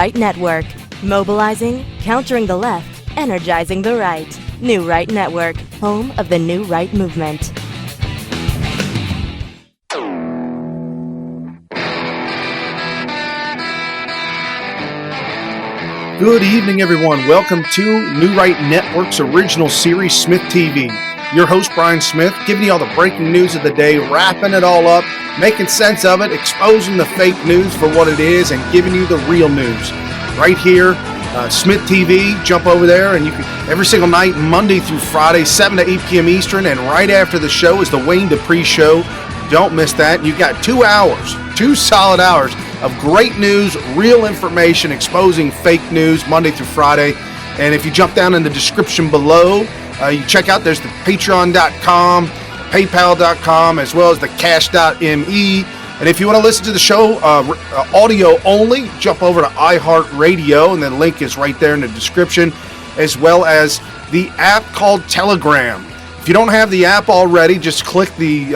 Right Network. Mobilizing, countering the left, energizing the right. New Right Network, home of the New Right movement. Good evening, everyone. Welcome to New Right Network's original series, SmythTV. Your host, Brian Smith, giving you all the breaking news of the day, wrapping it all up, making sense of it, exposing the fake news for what it is, and giving you the real news. Right here, SmythTV, jump over there, and you can, every single night, Monday through Friday, 7 to 8 p.m. Eastern, and right after the show is the Wayne Dupree Show. Don't miss that. You've got 2 hours, 2 solid hours of great news, real information, exposing fake news Monday through Friday. And if you jump down in the description below, you check out, there's the patreon.com, paypal.com, as well as the cash.me. And if you want to listen to the show audio only, jump over to iHeartRadio, and the link is right there in the description, as well as the app called Telegram. If you don't have the app already, just click the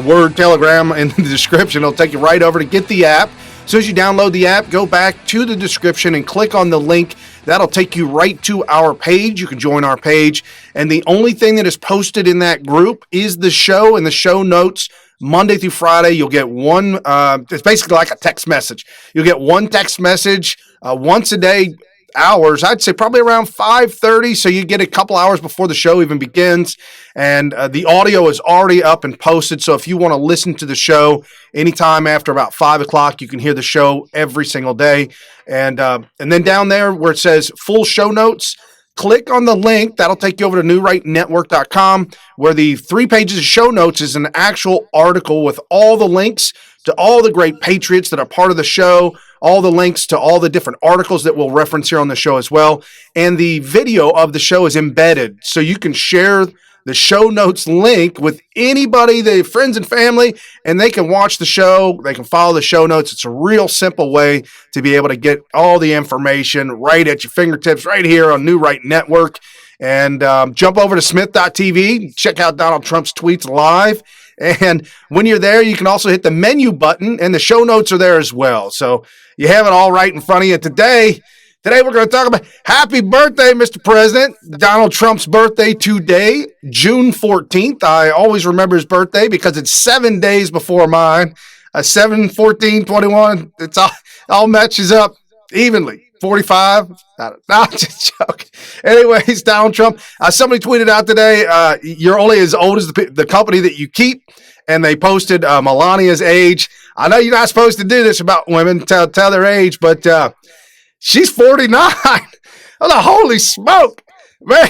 word Telegram in the description. It'll take you right over to get the app. As soon as you download the app, go back to the description and click on the link. That'll take you right to our page. You can join our page. And the only thing that is posted in that group is the show and the show notes. Monday through Friday, you'll get one, it's basically like a text message. You'll get one text message once a day, hours, I'd say probably around 5:30, so you get a couple hours before the show even begins, and the audio is already up and posted, so if you want to listen to the show anytime after about 5 o'clock, you can hear the show every single day. And then down there where it says full show notes, click on the link. That'll take you over to newrightnetwork.com, where the 3 pages of show notes is an actual article with all the links to all the great patriots that are part of the show, all the links to all the different articles that we'll reference here on the show as well. And the video of the show is embedded, so you can share the show notes link with anybody, the friends and family, and they can watch the show. They can follow the show notes. It's a real simple way to be able to get all the information right at your fingertips right here on New Right Network. And jump over to smyth.tv, check out Donald Trump's tweets live. And when you're there, you can also hit the menu button, and the show notes are there as well. So you have it all right in front of you. Today we're going to talk about happy birthday, Mr. President. Donald Trump's birthday today, June 14th. I always remember his birthday because it's 7 days before mine. 7, 14, 21. It's all matches up evenly. 45. No, just joking. Anyways, Donald Trump. Somebody tweeted out today, you're only as old as the company that you keep. And they posted Melania's age. I know you're not supposed to do this about women, tell their age, but she's 49. Oh, the holy smoke, man.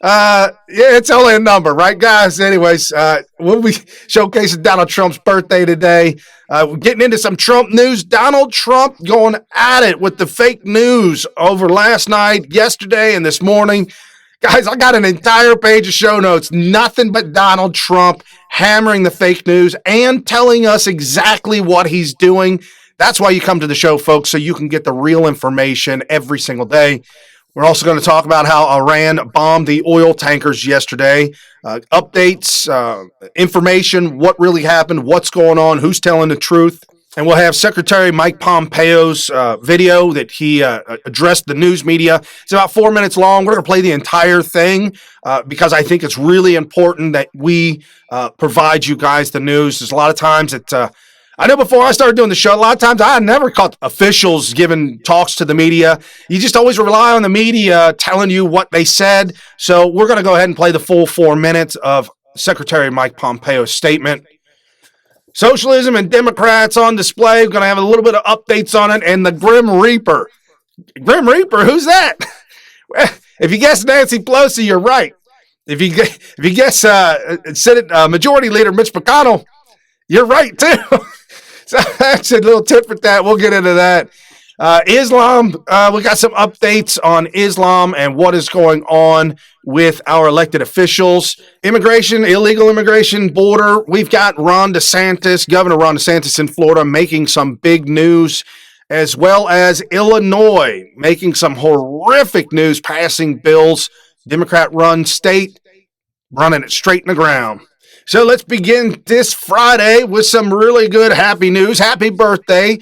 Yeah, it's only a number, right, guys? Anyways, we'll be showcasing Donald Trump's birthday today. We're getting into some Trump news. Donald Trump going at it with the fake news over last night, yesterday, and this morning. Guys, I got an entire page of show notes, nothing but Donald Trump hammering the fake news and telling us exactly what he's doing. That's why you come to the show, folks, so you can get the real information every single day. We're also going to talk about how Iran bombed the oil tankers yesterday. Updates, information, what really happened, what's going on, who's telling the truth. And we'll have Secretary Mike Pompeo's video that he addressed the news media. It's about 4 minutes long. We're going to play the entire thing because I think it's really important that we provide you guys the news. There's a lot of times that I know before I started doing the show, a lot of times I never caught officials giving talks to the media. You just always rely on the media telling you what they said. So we're going to go ahead and play the full 4 minutes of Secretary Mike Pompeo's statement. Socialism and Democrats on display. We're going to have a little bit of updates on it. And the Grim Reaper. Grim Reaper, who's that? If you guess Nancy Pelosi, you're right. If you guess Senate Majority Leader Mitch McConnell, you're right too. So that's a little tip for that. We'll get into that. Islam, we got some updates on Islam and what is going on with our elected officials. Immigration, illegal immigration, border. We've got Governor Ron DeSantis in Florida making some big news, as well as Illinois making some horrific news, passing bills. Democrat-run state, running it straight in the ground. So let's begin this Friday with some really good happy news. Happy birthday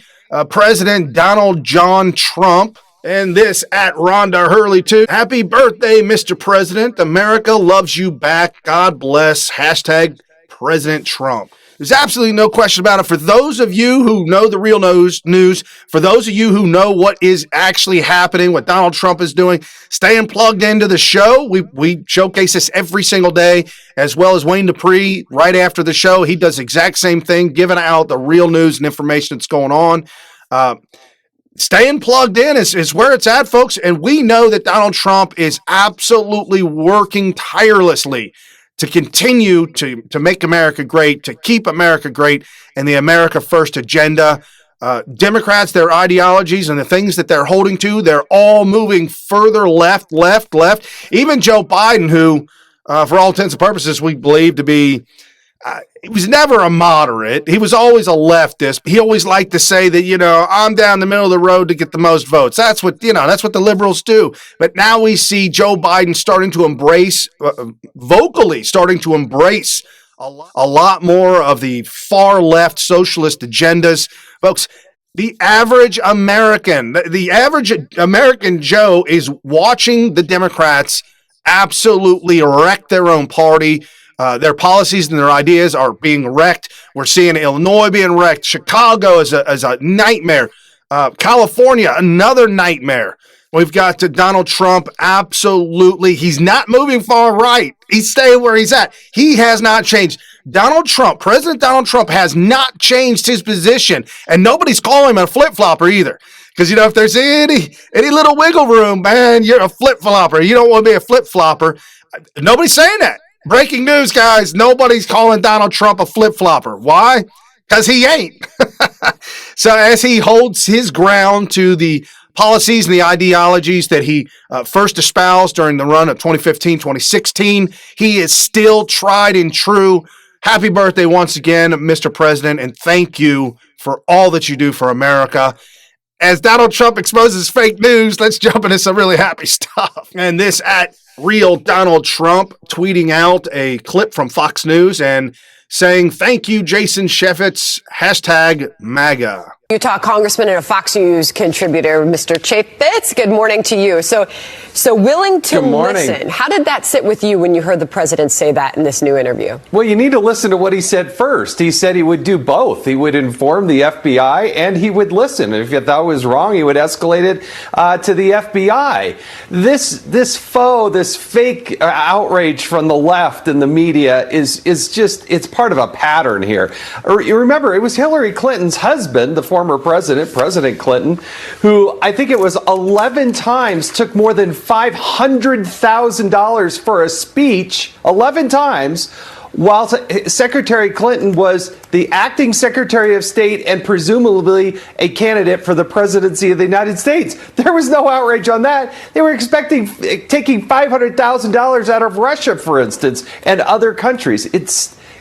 President Donald John Trump. And this at Rhonda Hurley, too. Happy birthday, Mr. President. America loves you back. God bless. Hashtag President Trump. There's absolutely no question about it. For those of you who know the real news, for those of you who know what is actually happening, what Donald Trump is doing, staying plugged into the show. We showcase this every single day, as well as Wayne Dupree right after the show. He does the exact same thing, giving out the real news and information that's going on. Staying plugged in is where it's at, folks. And we know that Donald Trump is absolutely working tirelessly to continue to make America great, to keep America great, and the America First agenda. Democrats, their ideologies and the things that they're holding to, they're all moving further left. Even Joe Biden, who, for all intents and purposes, we believe to be, he was never a moderate. He was always a leftist. He always liked to say that, I'm down the middle of the road to get the most votes. That's what the liberals do. But now we see Joe Biden starting to embrace, vocally starting to embrace a lot more of the far left socialist agendas. Folks, the average American Joe is watching the Democrats absolutely wreck their own party. Their policies and their ideas are being wrecked. We're seeing Illinois being wrecked. Chicago is a nightmare. California, another nightmare. We've got Donald Trump. Absolutely. He's not moving far right. He's staying where he's at. He has not changed. President Donald Trump has not changed his position. And nobody's calling him a flip-flopper either. Because, if there's any little wiggle room, man, you're a flip-flopper. You don't want to be a flip-flopper. Nobody's saying that. Breaking news, guys. Nobody's calling Donald Trump a flip-flopper. Why? Because he ain't. So as he holds his ground to the policies and the ideologies that he first espoused during the run of 2015, 2016, he is still tried and true. Happy birthday once again, Mr. President, and thank you for all that you do for America. As Donald Trump exposes fake news, let's jump into some really happy stuff. And this at Real Donald Trump tweeting out a clip from Fox News and saying, "Thank you, Jason Sheffitz, hashtag MAGA." Utah Congressman and a Fox News contributor, Mr. Chaffetz, good morning to you. So willing to listen. How did that sit with you when you heard the president say that in this new interview? Well, you need to listen to what he said first. He said he would do both. He would inform the FBI and he would listen. If he thought it was wrong, he would escalate it to the FBI. This fake outrage from the left and the media is just, it's part of a pattern here. You remember, it was Hillary Clinton's husband, the former president, President Clinton, who I think it was 11 times took more than $500,000 for a speech, 11 times, while Secretary Clinton was the acting Secretary of State and presumably a candidate for the presidency of the United States. There was no outrage on that. They were taking $500,000 out of Russia, for instance, and other countries.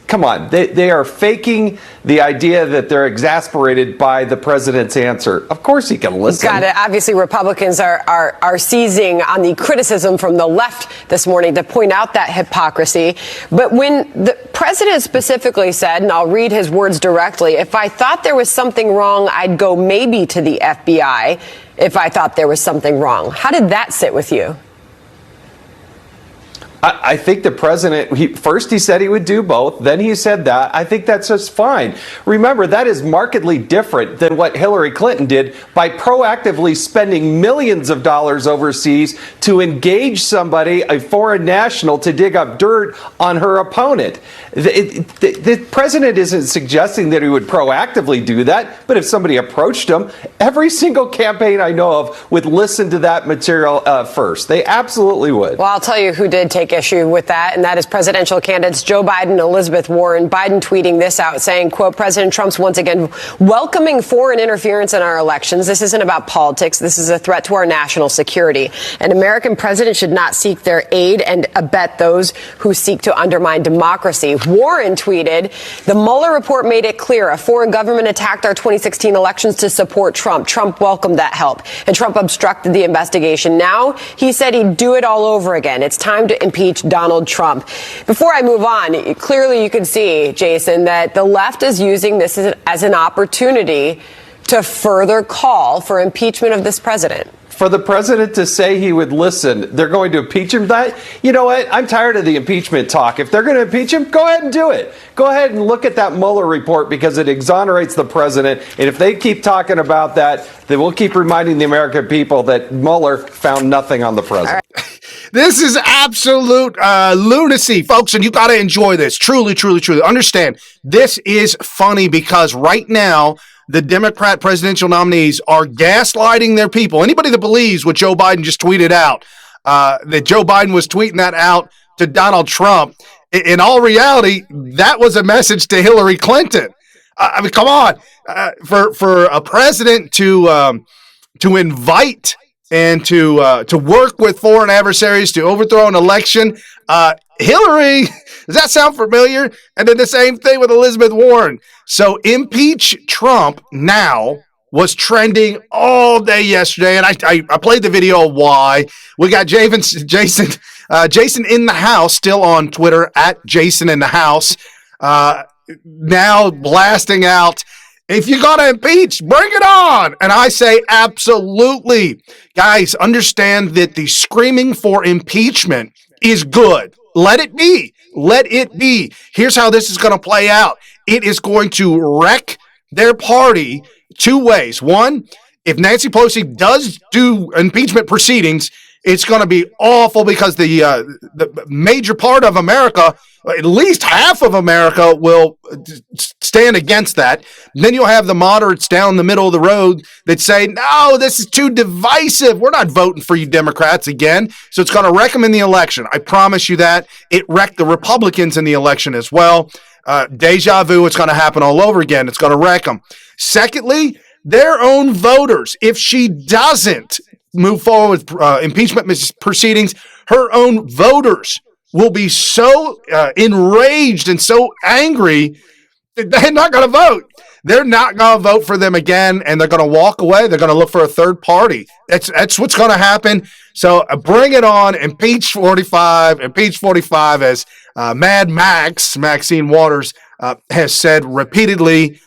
Come on, they are faking the idea that they're exasperated by the president's answer. Of course he can listen. Got it. Obviously, Republicans are seizing on the criticism from the left this morning to point out that hypocrisy. But when the president specifically said, and I'll read his words directly, "If I thought there was something wrong, I'd go maybe to the FBI if I thought there was something wrong." How did that sit with you? I think the president, first he said he would do both, then he said that. I think that's just fine. Remember, that is markedly different than what Hillary Clinton did by proactively spending millions of dollars overseas to engage somebody, a foreign national, to dig up dirt on her opponent. The president isn't suggesting that he would proactively do that, but if somebody approached him, every single campaign I know of would listen to that material first. They absolutely would. Well, I'll tell you who did take issue with that, and that is presidential candidates Joe Biden and Elizabeth Warren. Biden tweeting this out, saying, quote, "President Trump's once again welcoming foreign interference in our elections. This isn't about politics. This is a threat to our national security. An American president should not seek their aid and abet those who seek to undermine democracy." Warren tweeted, "The Mueller report made it clear a foreign government attacked our 2016 elections to support Trump. Trump welcomed that help, and Trump obstructed the investigation. Now he said he'd do it all over again. It's time to impeach Donald Trump." Before I move on, clearly you can see, Jason, that the left is using this as an opportunity to further call for impeachment of this president. For the president to say he would listen, they're going to impeach him. You know what? I'm tired of the impeachment talk. If they're going to impeach him, go ahead and do it. Go ahead and look at that Mueller report because it exonerates the president. And if they keep talking about that, then we'll keep reminding the American people that Mueller found nothing on the president. This is absolute lunacy, folks, and you got to enjoy this. Truly, truly, truly. Understand, this is funny because right now, the Democrat presidential nominees are gaslighting their people. Anybody that believes what Joe Biden just tweeted out, that Joe Biden was tweeting that out to Donald Trump, in all reality, that was a message to Hillary Clinton. I mean, come on. For a president to invite and to work with foreign adversaries to overthrow an election, Hillary, does that sound familiar? And then the same thing with Elizabeth Warren. So impeach Trump now was trending all day yesterday, and I played the video of why. We got Jason in the house, still on Twitter at Jason in the house, now blasting out, if you're going to impeach, bring it on. And I say absolutely. Guys, understand that the screaming for impeachment is good. Let it be. Let it be. Here's how this is going to play out. It is going to wreck their party two ways. One, if Nancy Pelosi does do impeachment proceedings, it's going to be awful because the major part of America, at least half of America, will stand against that. Then you'll have the moderates down the middle of the road that say, no, this is too divisive. We're not voting for you Democrats again. So it's going to wreck them in the election. I promise you that. It wrecked the Republicans in the election as well. Deja vu, it's going to happen all over again. It's going to wreck them. Secondly, their own voters, if she doesn't move forward with impeachment proceedings, her own voters will be so enraged and so angry that they're not going to vote. They're not going to vote for them again, and they're going to walk away. They're going to look for a third party. That's what's going to happen. So bring it on. Impeach 45, as Mad Max, Maxine Waters, has said repeatedly.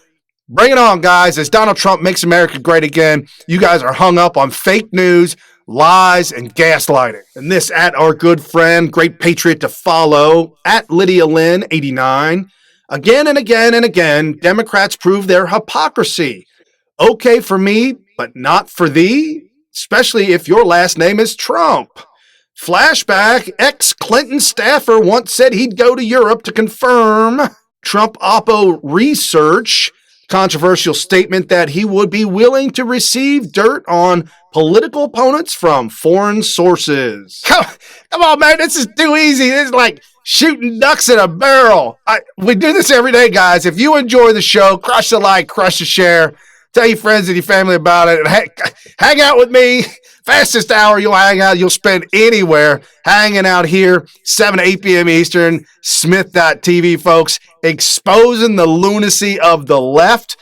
Bring it on, guys. As Donald Trump makes America great again, you guys are hung up on fake news, lies, and gaslighting. And this at our good friend, great patriot to follow, at Lydia Lynn 89. Again and again and again, Democrats prove their hypocrisy. Okay for me, but not for thee, especially if your last name is Trump. Flashback, ex-Clinton staffer once said he'd go to Europe to confirm Trump Oppo research. Controversial statement that he would be willing to receive dirt on political opponents from foreign sources. Come on, man. This is too easy. This is like shooting ducks in a barrel. We do this every day, guys. If you enjoy the show, crush the like, crush the share, tell your friends and your family about it, and hang out with me. Fastest hour you'll hang out, you'll spend anywhere hanging out here, 7 to 8 p.m. Eastern, SmythTV, folks, exposing the lunacy of the left.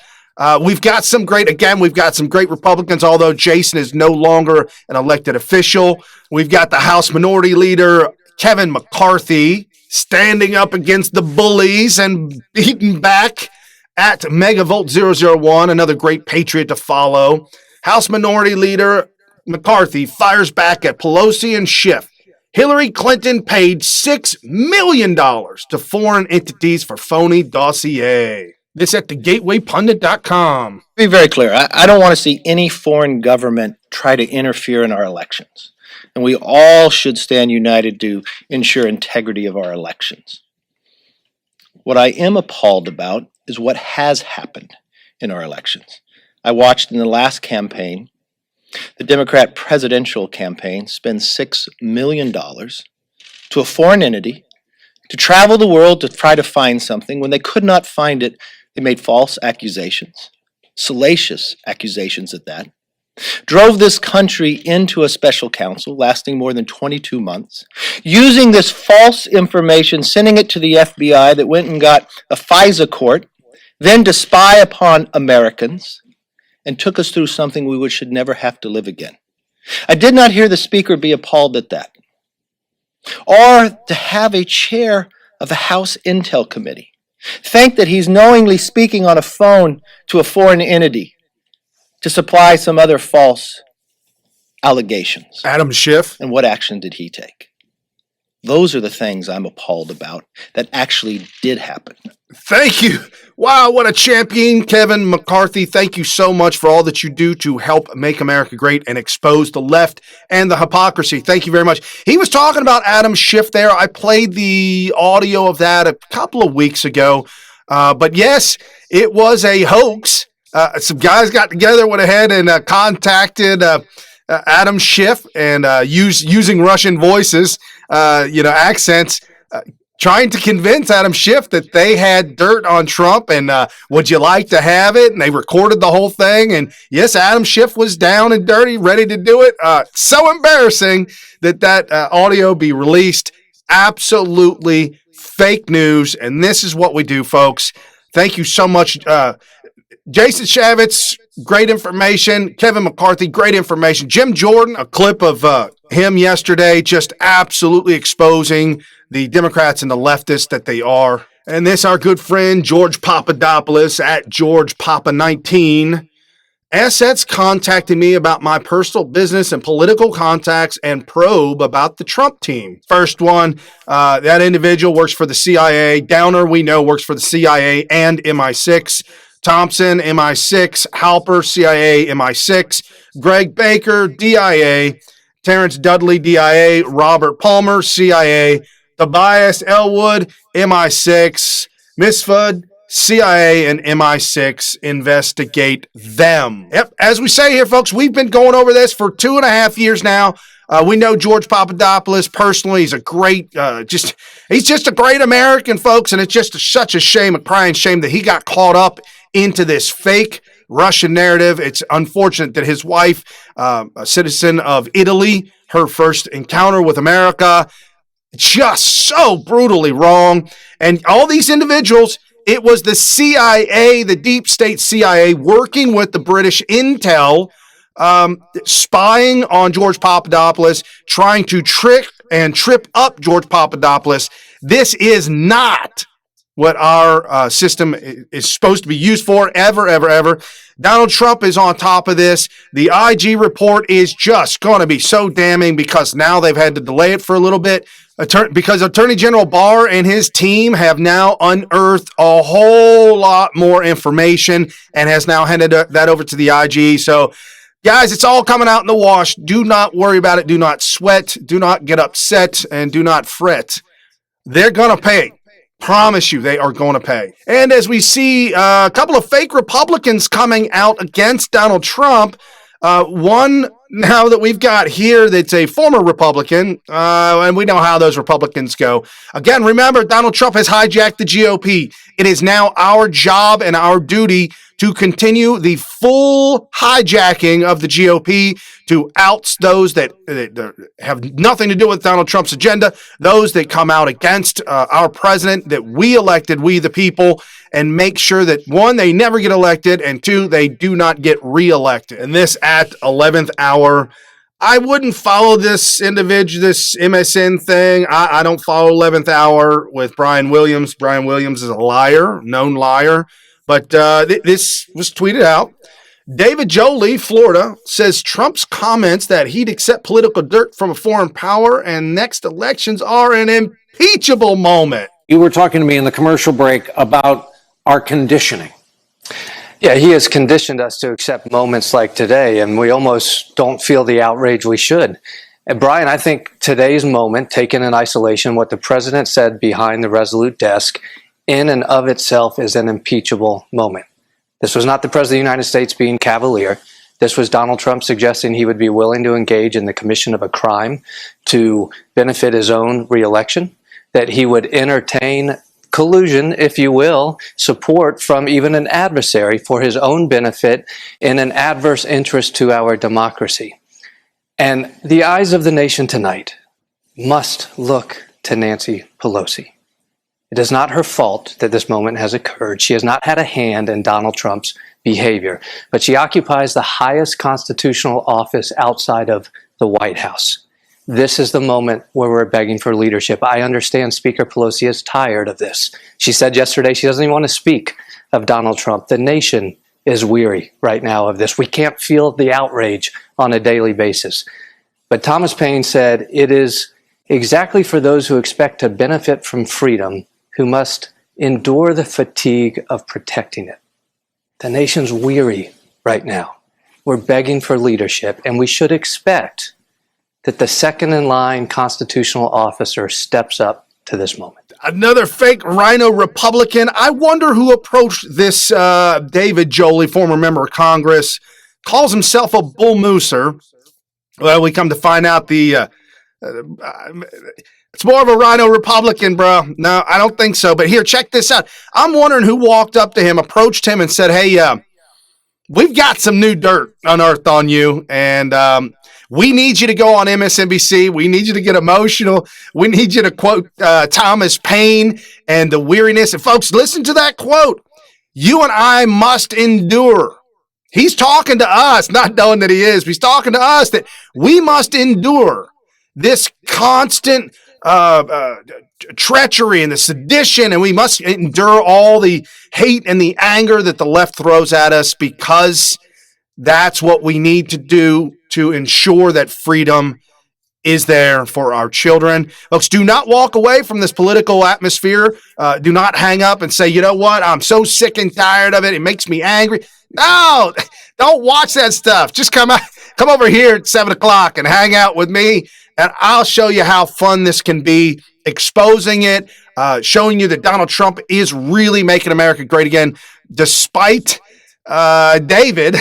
We've got some great Republicans, although Jason is no longer an elected official. We've got the House Minority Leader, Kevin McCarthy, standing up against the bullies and beating back at Megavolt001, another great patriot to follow. House Minority Leader McCarthy fires back at Pelosi and Schiff. Hillary Clinton paid $6 million to foreign entities for phony dossier. This at thegatewaypundit.com. Be very clear. I don't want to see any foreign government try to interfere in our elections. And we all should stand united to ensure integrity of our elections. What I am appalled about is what has happened in our elections. I watched in the last campaign the Democrat presidential campaign spend $6 million to a foreign entity to travel the world to try to find something. When they could not find it, they made false accusations, salacious accusations at that, drove this country into a special counsel lasting more than 22 months, using this false information, sending it to the FBI that went and got a FISA court, then to spy upon Americans, and took us through something we should never have to live again. I did not hear the speaker be appalled at that. Or to have a chair of the House Intel Committee think that he's knowingly speaking on a phone to a foreign entity to supply some other false allegations. Adam Schiff. And what action did he take? Those are the things I'm appalled about that actually did happen. Thank you. Wow, what a champion, Kevin McCarthy. Thank you so much for all that you do to help make America great and expose the left and the hypocrisy. Thank you very much. He was talking about Adam Schiff there. I played the audio of that a couple of weeks ago. But yes, it was a hoax. Some guys got together, went ahead and contacted Adam Schiff and using Russian voices, accents, trying to convince Adam Schiff that they had dirt on Trump and would you like to have it? And they recorded the whole thing. And yes, Adam Schiff was down and dirty, ready to do it. So embarrassing that audio be released. Absolutely fake news. And this is what we do, folks. Thank you so much. Jason Shavitz, great information. Kevin McCarthy, great information. Jim Jordan, a clip of him yesterday, just absolutely exposing the Democrats and the leftists that they are. And this, our good friend George Papadopoulos at George Papa 19. Assets contacting me about my personal business and political contacts and probe about the Trump team. First one, that individual works for the CIA. Downer, we know, works for the CIA and MI6. Thompson, MI6. Halper, CIA, MI6. Greg Baker, DIA. Terrence Dudley, DIA. Robert Palmer, CIA. Tobias Elwood, MI6. Misfud, CIA, and MI6 investigate them. Yep, as we say here, folks, we've been going over this for 2.5 years now. We know George Papadopoulos personally. He's a great, he's just a great American, folks, and it's just such a shame, a crying shame that he got caught up into this fake Russian narrative. It's unfortunate that his wife, a citizen of Italy, her first encounter with America, just so brutally wrong. And all these individuals, it was the CIA, the deep state CIA, working with the British intel, spying on George Papadopoulos, trying to trick and trip up George Papadopoulos. This is not what our system is supposed to be used for, ever. Donald Trump is on top of this. The IG report is just going to be so damning because now they've had to delay it for a little bit. Because Attorney General Barr and his team have now unearthed a whole lot more information and has now handed that over to the IG. So, guys, it's all coming out in the wash. Do not worry about it. Do not sweat. Do not get upset. And do not fret. They're going to pay. Promise you, they are going to pay. And as we see a couple of fake Republicans coming out against Donald Trump, one now that we've got here that's a former Republican, and we know how those Republicans go. Again, remember, Donald Trump has hijacked the GOP. It is now our job and our duty to continue the full hijacking of the GOP to oust those that have nothing to do with Donald Trump's agenda, those that come out against our president that we elected, we the people, and make sure that, one, they never get elected, and two, they do not get reelected. And this at 11th hour. I wouldn't follow this individual, this MSN thing. I don't follow 11th hour with Brian Williams. Brian Williams is a liar, known liar. But this was tweeted out. David Jolie, Florida, says Trump's comments that he'd accept political dirt from a foreign power and next elections are an impeachable moment. You were talking to me in the commercial break about our conditioning. Yeah, he has conditioned us to accept moments like today, and we almost don't feel the outrage we should. And Brian, I think today's moment, taken in isolation, what the president said behind the Resolute desk, in and of itself is an impeachable moment. This was not the President of the United States being cavalier. This was Donald Trump suggesting he would be willing to engage in the commission of a crime to benefit his own reelection, that he would entertain collusion, if you will, support from even an adversary for his own benefit in an adverse interest to our democracy. And the eyes of the nation tonight must look to Nancy Pelosi. It is not her fault that this moment has occurred. She has not had a hand in Donald Trump's behavior, but she occupies the highest constitutional office outside of the White House. This is the moment where we're begging for leadership. I understand Speaker Pelosi is tired of this. She said yesterday she doesn't even want to speak of Donald Trump. The nation is weary right now of this. We can't feel the outrage on a daily basis. But Thomas Paine said, it is exactly for those who expect to benefit from freedom who must endure the fatigue of protecting it. The nation's weary right now. We're begging for leadership, and we should expect that the second in line constitutional officer steps up to this moment. Another fake rhino Republican. I wonder who approached this David Jolie, former member of Congress, calls himself a bull mooser. Well, we come to find out it's more of a rhino Republican, bro. No, I don't think so. But here, check this out. I'm wondering who walked up to him, approached him, and said, hey, we've got some new dirt unearthed on you, and we need you to go on MSNBC. We need you to get emotional. We need you to quote Thomas Paine and the weariness. And folks, listen to that quote. You and I must endure. He's talking to us, not knowing that he is. He's talking to us that we must endure this constant treachery and the sedition, and we must endure all the hate and the anger that the left throws at us, because that's what we need to do to ensure that freedom is there for our children. Folks, do not walk away from this political atmosphere. Do not hang up and say, you know what, I'm so sick and tired of it. It makes me angry. No, don't watch that stuff. Just come over here at 7 o'clock and hang out with me, and I'll show you how fun this can be, exposing it, showing you that Donald Trump is really making America great again, despite David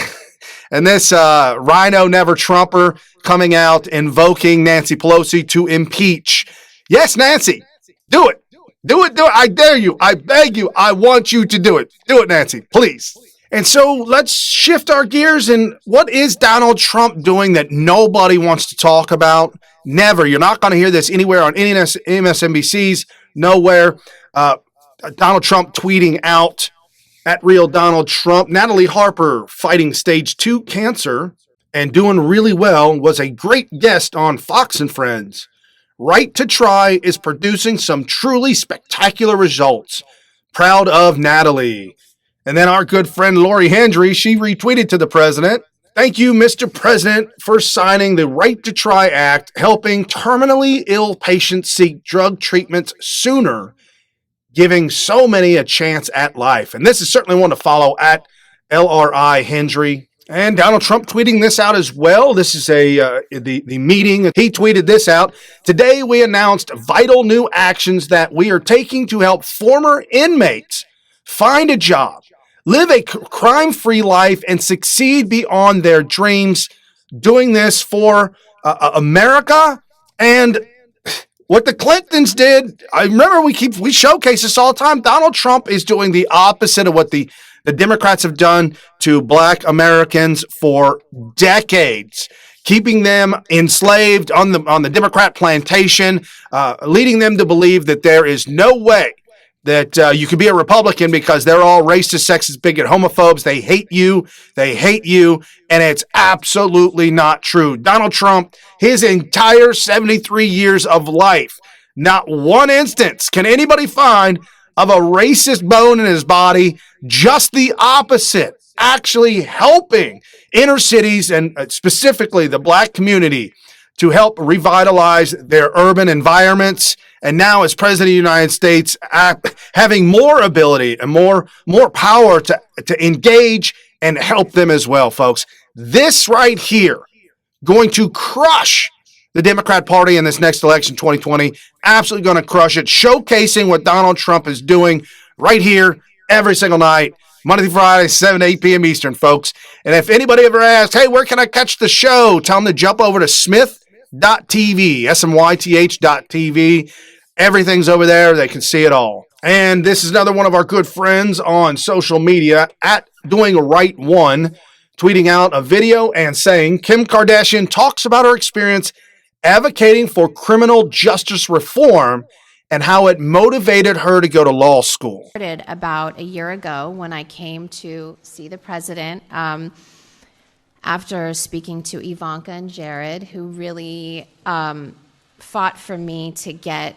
and this rhino never Trumper coming out invoking Nancy Pelosi to impeach. Yes, Nancy, do it. Do it. I dare you. I beg you. I want you to do it. Do it, Nancy, please. And so let's shift our gears. And what is Donald Trump doing that nobody wants to talk about? Never. You're not going to hear this anywhere on any MSNBCs, nowhere. Donald Trump tweeting out at Real Donald Trump. Natalie Harper, fighting stage 2 cancer and doing really well, was a great guest on Fox and Friends. Right to Try is producing some truly spectacular results. Proud of Natalie. And then our good friend Lori Hendry, she retweeted to the president. Thank you, Mr. President, for signing the Right to Try Act, helping terminally ill patients seek drug treatments sooner, giving so many a chance at life. And this is certainly one to follow at LRI Hendry. And Donald Trump tweeting this out as well. This is the meeting. He tweeted this out. Today we announced vital new actions that we are taking to help former inmates find a job, live a crime-free life, and succeed beyond their dreams. Doing this for America. And what the Clintons did, I remember we showcase this all the time. Donald Trump is doing the opposite of what the Democrats have done to Black Americans for decades, keeping them enslaved on the Democrat plantation, leading them to believe that there is no way that you could be a Republican because they're all racist, sexist, bigot, homophobes. They hate you, and it's absolutely not true. Donald Trump, his entire 73 years of life, not one instance can anybody find of a racist bone in his body, just the opposite, actually helping inner cities and specifically the Black community to help revitalize their urban environments. And now as President of the United States, having more ability and more power to engage and help them as well, folks. This right here, going to crush the Democrat Party in this next election, 2020, absolutely going to crush it, showcasing what Donald Trump is doing right here every single night, Monday through Friday, 7 to 8 p.m. Eastern, folks. And if anybody ever asks, hey, where can I catch the show? Tell them to jump over to SmythTV, SMYTH.TV. Everything's over there. They can see it all. And this is another one of our good friends on social media, at Doing Right One, tweeting out a video and saying, Kim Kardashian talks about her experience advocating for criminal justice reform and how it motivated her to go to law school. About a year ago when I came to see the president, after speaking to Ivanka and Jared, who really fought for me to get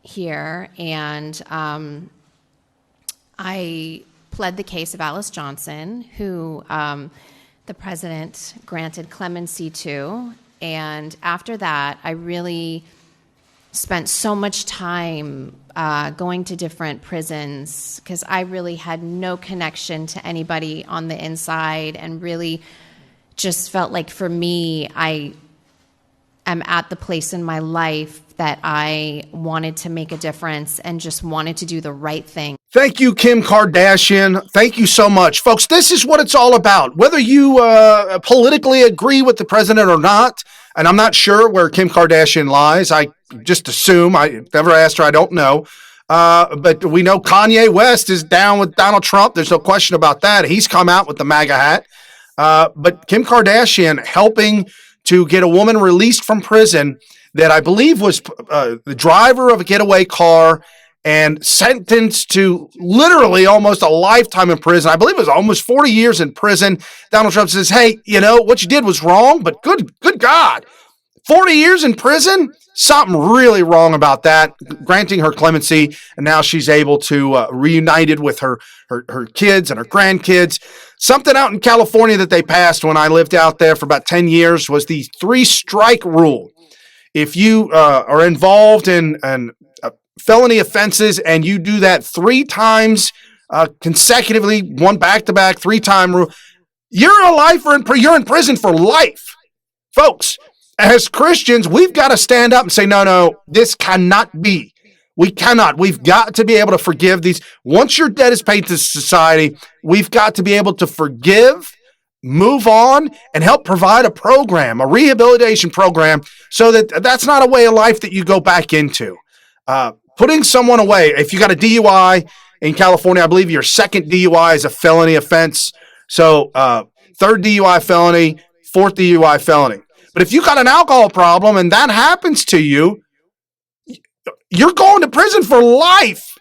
here, and I pled the case of Alice Johnson, who the president granted clemency to. And after that, I really spent so much time going to different prisons because I really had no connection to anybody on the inside, and really just felt like, for me, I am at the place in my life that I wanted to make a difference and just wanted to do the right thing. Thank you, Kim Kardashian. Thank you so much. Folks, this is what it's all about. Whether you politically agree with the president or not, and I'm not sure where Kim Kardashian lies. I just assume. I never asked her. I don't know. But we know Kanye West is down with Donald Trump. There's no question about that. He's come out with the MAGA hat. But Kim Kardashian helping to get a woman released from prison that I believe was the driver of a getaway car and sentenced to literally almost a lifetime in prison. I believe it was almost 40 years in prison. Donald Trump says, hey, you know, what you did was wrong, but good God, 40 years in prison? Something really wrong about that. Granting her clemency, and now she's able to reunited with her kids and her grandkids. Something out in California that they passed when I lived out there for about 10 years was the 3-strike rule. If you are involved in felony offenses and you do that 3 times consecutively, one back-to-back, 3-time rule, you're a lifer, you're in prison for life. Folks, as Christians, we've got to stand up and say, no, this cannot be. We cannot. We've got to be able to forgive these. Once your debt is paid to society, we've got to be able to forgive, move on, and help provide a program, a rehabilitation program, so that that's not a way of life that you go back into. Putting someone away, if you got a DUI in California, I believe your second DUI is a felony offense. So 3rd DUI felony, 4th DUI felony. But if you got an alcohol problem and that happens to you, you're going to prison for life.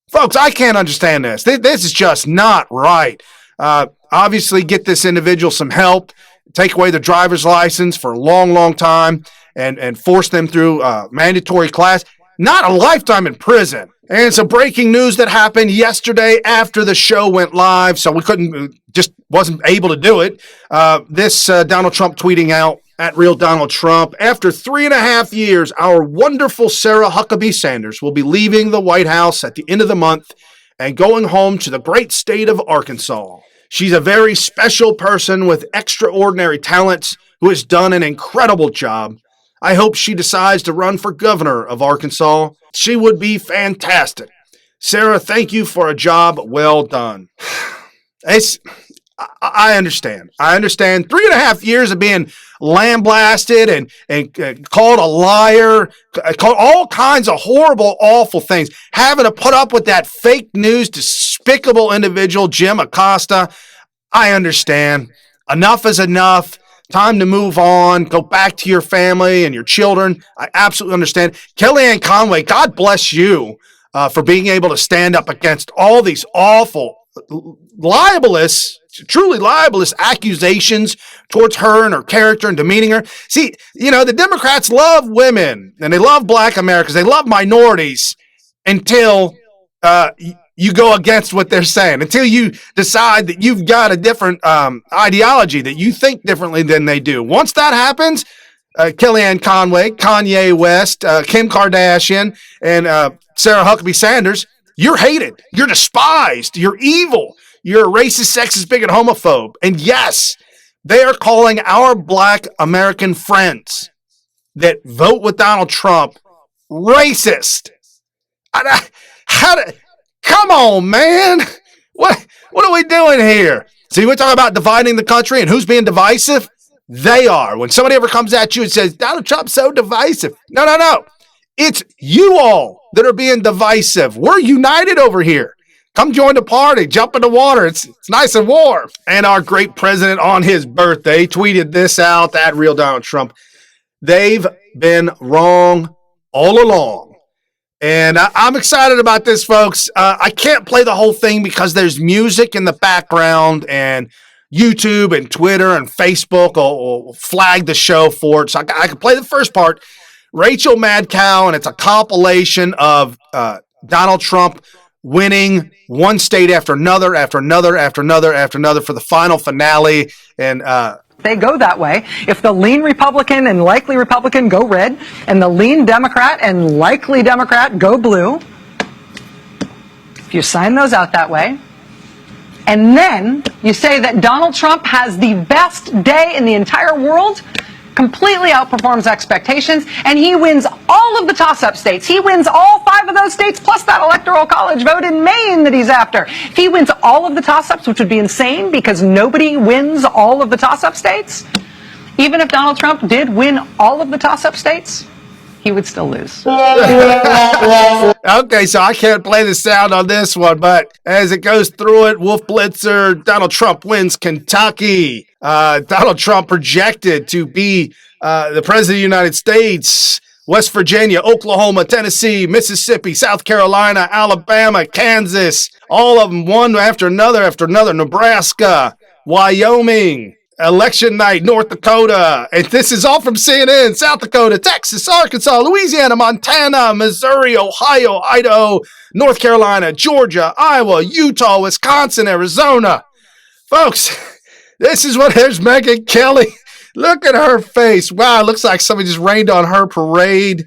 Folks, I can't understand this. This is just not right. Obviously, get this individual some help, take away their driver's license for a long, long time, and force them through mandatory class. Not a lifetime in prison. And some breaking news that happened yesterday after the show went live, so we wasn't able to do it. This Donald Trump tweeting out, at Real Donald Trump, after 3.5 years, our wonderful Sarah Huckabee Sanders will be leaving the White House at the end of the month and going home to the great state of Arkansas. She's a very special person with extraordinary talents who has done an incredible job. I hope she decides to run for governor of Arkansas. She would be fantastic. Sarah, thank you for a job well done. I understand. 3.5 years of being lambasted and called a liar, called all kinds of horrible, awful things. Having to put up with that fake news, despicable individual, Jim Acosta. I understand. Enough is enough. Time to move on. Go back to your family and your children. I absolutely understand. Kellyanne Conway, God bless you for being able to stand up against all these awful, truly libelous accusations towards her and her character and demeaning her. See, the Democrats love women and they love Black Americans. They love minorities until you go against what they're saying, until you decide that you've got a different ideology, that you think differently than they do. Once that happens, Kellyanne Conway, Kanye West, Kim Kardashian, and Sarah Huckabee Sanders, you're hated. You're despised. You're evil. You're a racist, sexist, bigot, homophobe. And yes, they are calling our Black American friends that vote with Donald Trump racist. Come on, man. What are we doing here? So you want to talk about dividing the country and who's being divisive? They are. When somebody ever comes at you and says, Donald Trump's so divisive. No. It's you all that are being divisive. We're united over here. Come join the party. Jump in the water. It's nice and warm. And our great president on his birthday tweeted this out at Real Donald Trump. They've been wrong all along. And I'm excited about this, folks. I can't play the whole thing because there's music in the background and YouTube and Twitter and Facebook will flag the show for it. So I can play the first part. Rachel Madcow, and it's a compilation of Donald Trump winning one state after another, after another, after another, after another for the final finale. And they go that way. If the lean Republican and likely Republican go red, and the lean Democrat and likely Democrat go blue, if you sign those out that way, and then you say that Donald Trump has the best day in the entire world, completely outperforms expectations, and he wins all of the toss-up states. He wins all 5 of those states, plus that electoral college vote in Maine that he's after. If he wins all of the toss-ups, which would be insane because nobody wins all of the toss-up states, even if Donald Trump did win all of the toss-up states, he would still lose. Okay, so I can't play the sound on this one, but as it goes through it, Wolf Blitzer, Donald Trump wins Kentucky. Donald Trump projected to be the president of the United States. West Virginia, Oklahoma, Tennessee, Mississippi, South Carolina, Alabama, Kansas, all of them one after another, Nebraska, Wyoming. Election night, North Dakota, and this is all from CNN, South Dakota, Texas, Arkansas, Louisiana, Montana, Missouri, Ohio, Idaho, North Carolina, Georgia, Iowa, Utah, Wisconsin, Arizona. Folks, this is what, there's Megyn Kelly. Look at her face. Wow, it looks like somebody just rained on her parade.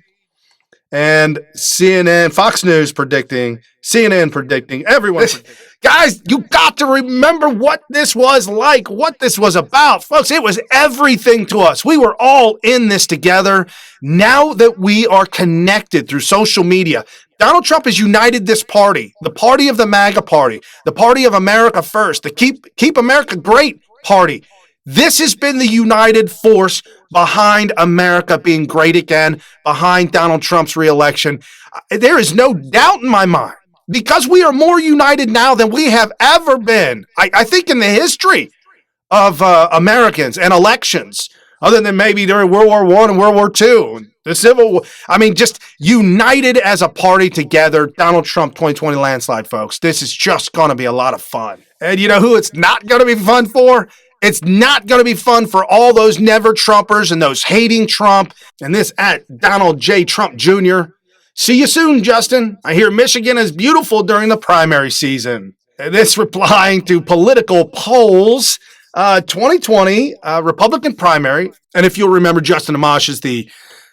And CNN, Fox News predicting, CNN predicting, everyone predicting. Guys, you got to remember what this was like, what this was about. Folks, it was everything to us. We were all in this together. Now that we are connected through social media, Donald Trump has united this party, the party of the MAGA party, the party of America First, the Keep America Great party. This has been the united force behind America being great again, behind Donald Trump's reelection. There is no doubt in my mind, because we are more united now than we have ever been, I think in the history of Americans and elections, other than maybe during World War I and World War II, the Civil War. I mean, just united as a party together. Donald Trump 2020 landslide, folks. This is just going to be a lot of fun. And you know who it's not going to be fun for? It's not going to be fun for all those never Trumpers and those hating Trump and this at Donald J. Trump Jr. See you soon, Justin. I hear Michigan is beautiful during the primary season. This replying to political polls, 2020 Republican primary. And if you'll remember, Justin Amash is the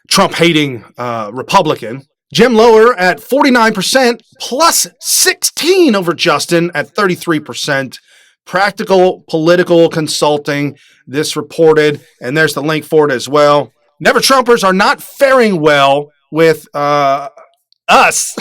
Trump-hating Republican. Jim Lower at 49%, plus 16 over Justin at 33%. Practical Political Consulting, this reported, and there's the link for it as well. Never Trumpers are not faring well with us.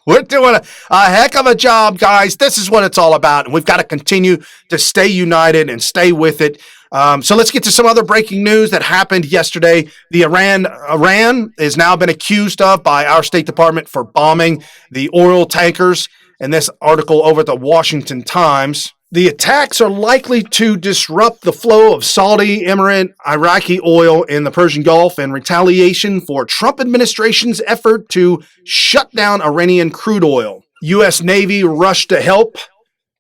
We're doing a heck of a job, guys. This is what it's all about, and we've got to continue to stay united and stay with it. So let's get to some other breaking news that happened yesterday. The Iran has now been accused of by our State Department for bombing the oil tankers, and this article over at the Washington Times. The attacks are likely to disrupt the flow of Saudi, Emirate, Iraqi oil in the Persian Gulf in retaliation for Trump administration's effort to shut down Iranian crude oil. U.S. Navy rushed to help.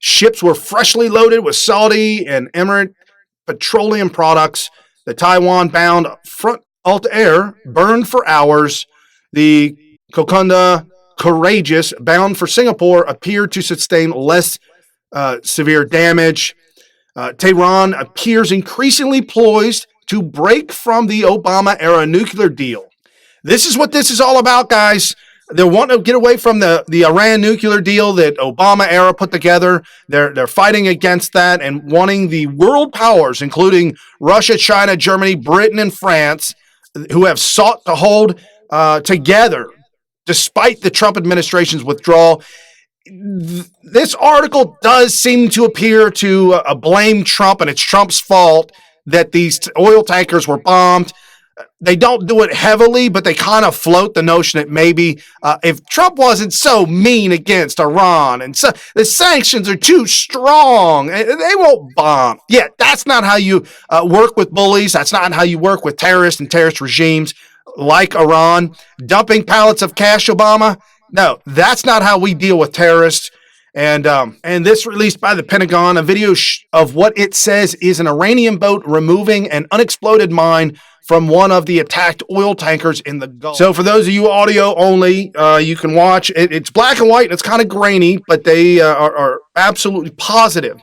Ships were freshly loaded with Saudi and Emirate petroleum products. The Taiwan-bound Front Altair burned for hours. The Kokunda Courageous, bound for Singapore, appeared to sustain less severe damage. Tehran appears increasingly poised to break from the Obama-era nuclear deal. This is what this is all about, guys. They want to get away from the Iran nuclear deal that Obama-era put together. They're fighting against that and wanting the world powers, including Russia, China, Germany, Britain, and France, who have sought to hold together despite the Trump administration's withdrawal. This article does seem to appear to blame Trump, and it's Trump's fault that these oil tankers were bombed. They don't do it heavily, but they kind of float the notion that maybe if Trump wasn't so mean against Iran and so the sanctions are too strong, they won't bomb. Yeah, that's not how you work with bullies. That's not how you work with terrorists and terrorist regimes like Iran. Dumping pallets of cash, Obama. No, that's not how we deal with terrorists. And this released by the Pentagon, a video of what it says is an Iranian boat removing an unexploded mine from one of the attacked oil tankers in the Gulf. So for those of you audio only, you can watch. It's black and white, and it's kind of grainy, but they are absolutely positive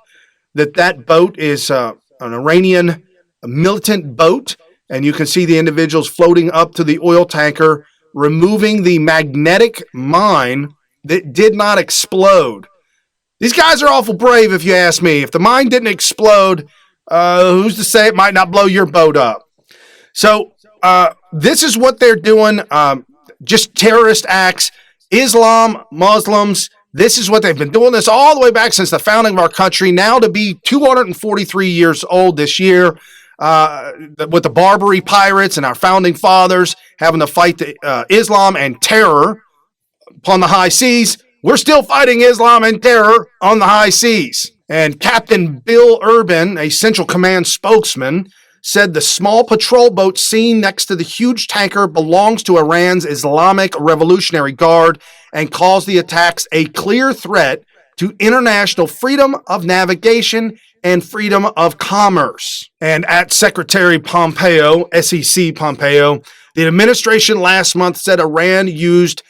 that boat is an Iranian militant boat, and you can see the individuals floating up to the oil tanker, removing the magnetic mine that did not explode. These guys are awful brave, if you ask me. If the mine didn't explode, who's to say it might not blow your boat up? So this is what they're doing, just terrorist acts. Islam, Muslims, this is what they've been doing this all the way back since the founding of our country, now to be 243 years old this year, with the Barbary pirates and our founding fathers having to fight Islam and terror upon the high seas. We're still fighting Islam and terror on the high seas. And Captain Bill Urban, a Central Command spokesman, said the small patrol boat seen next to the huge tanker belongs to Iran's Islamic Revolutionary Guard and calls the attacks a clear threat to international freedom of navigation and freedom of commerce. And at Secretary Pompeo, SEC Pompeo, the administration last month said Iran used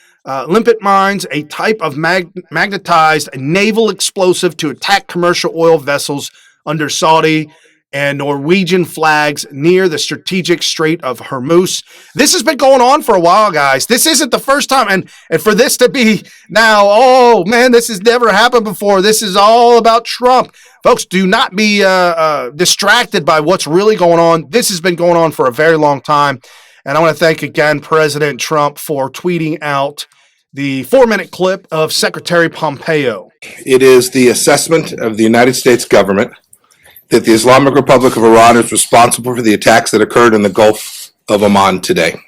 limpet mines, a type of magnetized naval explosive, to attack commercial oil vessels under Saudi and Norwegian flags near the strategic Strait of Hormuz. This has been going on for a while, guys. This isn't the first time. And for this to be now, oh man, this has never happened before. This is all about Trump. Folks, do not be distracted by what's really going on. This has been going on for a very long time. And I want to thank again President Trump for tweeting out the 4-minute clip of Secretary Pompeo. It is the assessment of the United States government that the Islamic Republic of Iran is responsible for the attacks that occurred in the Gulf of Oman today.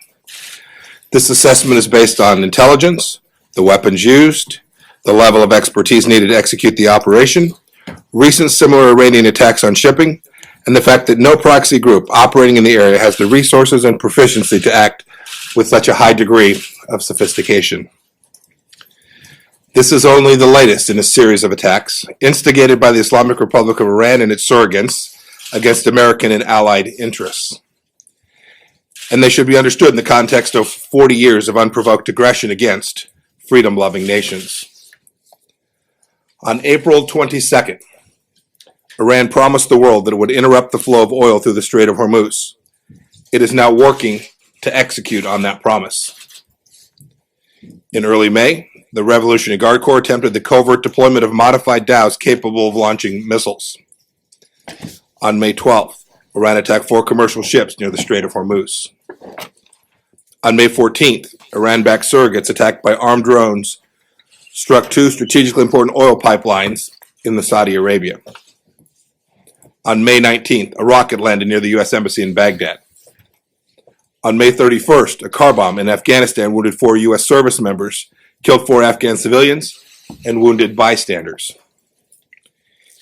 This assessment is based on intelligence, the weapons used, the level of expertise needed to execute the operation, recent similar Iranian attacks on shipping, and the fact that no proxy group operating in the area has the resources and proficiency to act with such a high degree of sophistication. This is only the latest in a series of attacks instigated by the Islamic Republic of Iran and its surrogates against American and allied interests. And they should be understood in the context of 40 years of unprovoked aggression against freedom-loving nations. On April 22nd, Iran promised the world that it would interrupt the flow of oil through the Strait of Hormuz. It is now working to execute on that promise. In early May, the Revolutionary Guard Corps attempted the covert deployment of modified dhows capable of launching missiles. On May 12th, Iran attacked 4 commercial ships near the Strait of Hormuz. On May 14th, Iran-backed surrogates attacked by armed drones struck 2 strategically important oil pipelines in Saudi Arabia. On May 19th, a rocket landed near the U.S. Embassy in Baghdad. On May 31st, a car bomb in Afghanistan wounded 4 U.S. service members, killed 4 Afghan civilians, and wounded bystanders.